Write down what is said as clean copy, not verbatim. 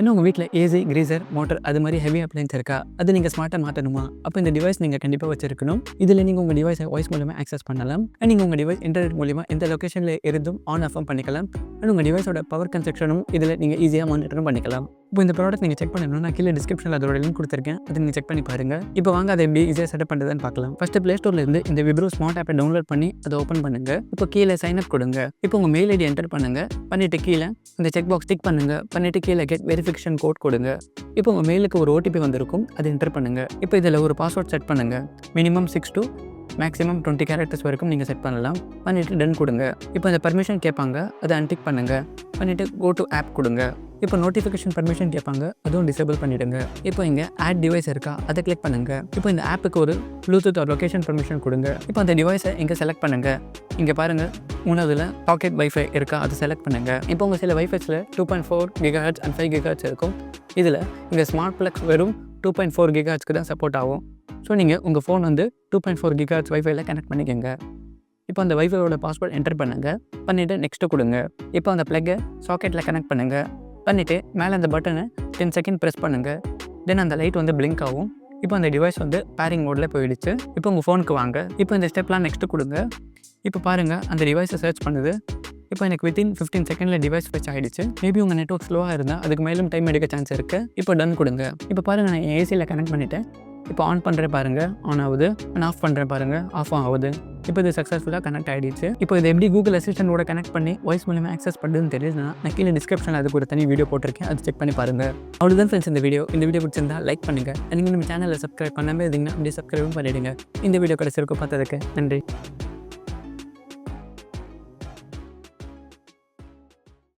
இன்னும் உங்கள் வீட்டில் ஏசி, கிரீசர், மோட்டர் அது மாதிரி ஹெவி அப்ளையன்ஸ் இருக்கா? அது நீங்கள் ஸ்மார்ட்டாக மாற்றணுமா? அப்போ இந்த டிவைஸ் நீங்கள் கண்டிப்பாக வச்சிருக்கணும். இதில் நீங்கள் உங்கள் டிவைஸை வாய்ஸ் மூலமாக ஆக்சஸ் பண்ணலாம். நீங்கள் உங்கள் டிவைஸ் இன்டர்நெட் மூலிமா எந்த லொக்கேஷனில் இருந்தும் ஆன் ஆஃப் பண்ணிக்கலாம். அண்ட் உங்கள் டிவைஸோட பவர் கன்சப்ஷனும் இதில் நீங்கள் ஈஸியாக மானிட்டரும் பண்ணிக்கலாம். இப்போ இந்த ப்ராடக்ட் நீங்கள் செக் பண்ணணும்னா கீழே டிஸ்கிரிப்ஷனில் அதோட லிங்க் கொடுத்துருக்கேன். அதை நீங்கள் செக் பண்ணி பாருங்கள். இப்போ வாங்க அதை எப்படி ஈஸியாக செட்டப் பண்ணுறதுன்னு பார்க்கலாம். ஃபஸ்ட்டு ப்ளே ஸ்டோர்லேருந்து இந்த விப்ரோ ஸ்மார்ட் ஆப்பை டவுன்லோட் பண்ணி அதை ஓப்பன் பண்ணுங்கள். இப்போ கீழே சைன் அப் கொடுங்க. இப்போ உங்கள் மெயில் ஐடி என்டர் பண்ணுங்கள். பண்ணிவிட்டு கீழே இந்த செக் பாக்ஸ் டிக் பண்ணுங்கள். பண்ணிவிட்டு கீழே கெட் வெரிஃபிகேஷன் கோட் கொடுங்க. இப்போ உங்கள் மெயிலுக்கு ஒரு ஓடிபி வந்திருக்கும். அதை என்டர் பண்ணுங்கள். இப்போ இதில் ஒரு பாஸ்வேர்ட் செட் பண்ணுங்கள். மினிமம் 6 to மேக்ஸிமம் 20 கேரக்டர்ஸ் வரைக்கும் நீங்கள் செட் பண்ணலாம். பண்ணிவிட்டு டன் கொடுங்க. இப்போ இந்த பர்மிஷன் கேட்பாங்க, அதை அன்டிக் பண்ணுங்கள். பண்ணிவிட்டு கோ டு ஆப் கொடுங்க. இப்போ நோட்டிஃபிகேஷன் பர்மிஷன் கேட்பாங்க, அதுவும் டிசேபிள் பண்ணிவிடுங்க. இப்போ இங்கே ஆட் டிவைஸ் இருக்கா, அதை கிளிக் பண்ணுங்கள். இப்போ இந்த ஆப்புக்கு ஒரு ப்ளூடூத் ஒரு லொக்கேஷன் பர்மிஷன் கொடுங்க. இப்போ அந்த டிவைஸை இங்கே செலக்ட் பண்ணுங்கள். இங்கே பாருங்கள், மூணாவதுல பாக்கெட் வைஃபை இருக்கா, அதை செலக்ட் பண்ணுங்கள். இப்போ உங்கள் சில வைஃபைஸில் 2.4 GHz அண்ட் 5 GHz இருக்கும். இதில் இங்கே ஸ்மார்ட் ப்ளக்ஸ் வெறும் 2.4 GHzக்கு தான் சப்போர்ட் ஆகும். ஸோ நீங்கள் உங்கள் ஃபோன் வந்து 2.4 GHz வைஃபைல கனெக்ட் பண்ணிக்கோங்க. இப்போ அந்த வைஃபையோட பாஸ்வேர்ட் என்டர் பண்ணுங்கள். பண்ணிவிட்டு நெக்ஸ்ட்டு கொடுங்க. இப்போ அந்த ப்ளக்கை சாக்கெட்டில் கனெக்ட் பண்ணுங்கள். பண்ணிவிட்டு மேலே அந்த பட்டனை 10 செகண்ட் ப்ரெஸ் பண்ணுங்கள். தென் அந்த லைட் வந்து பிளிங்க் ஆகும். இப்போ அந்த டிவைஸ் வந்து பேரிங் மோடில் போயிடுச்சு. இப்போ உங்கள் ஃபோனுக்கு வாங்க. இப்போ இந்த ஸ்டெப்லாம் நெக்ஸ்ட்டு கொடுங்க. இப்போ பாருங்கள், அந்த டிவைஸை சர்ச் பண்ணுது. இப்போ எனக்கு வித்தின் 15 செகண்டில் டிவைஸ் ஃபெச் ஆகிடுச்சு. மேபி உங்கள் நெட்வொர்க் ஸ்லோவாக இருந்தால் அதுக்கு மேலும் டைம் எடுக்க சான்ஸ் இருக்குது. இப்போ டன் கொடுங்க. இப்போ பாருங்கள், நான் ஏசியில் கனெக்ட் பண்ணிவிட்டேன். இப்போ ஆன் பண்ணுறேன் பாருங்கள், ஆன் ஆகுது. அண்ட் ஆஃப் பண்ணுறேன் பாருங்கள், ஆஃப் ஆகுது. இப்போ இது சக்ஸஸ்ஃபுல்லாக கனெக்ட் ஆகிடுச்சு. இப்போ இது எப்படி கூகுள் அசிஸ்டன்ட்டோட கனெக்ட் பண்ணி வாய்ஸ் மூலமாக ஆக்சஸ் பண்ணுறதுன்னு தெரியுதுன்னா நான் கீழே டிஸ்கிரிப்ஷனில் அதுக்கு ஒரு தனி வீடியோ போட்டிருக்கேன், அது செக் பண்ணி பாருங்கள். அவ்வளோதான் ஃப்ரெண்ட்ஸ் இந்த வீடியோ பிடிச்சிருந்தா லைக் பண்ணுங்கள். நீங்கள் நம்ம சேனலில் சப்ஸ்கிரைப் பண்ணாமல் இருந்தீங்கன்னா அப்படியே சப்ஸ்கிரைபும் பண்ணிவிடுங்க. இந்த வீடியோ கடைசி வரைக்கும் பார்த்ததுக்கு நன்றி.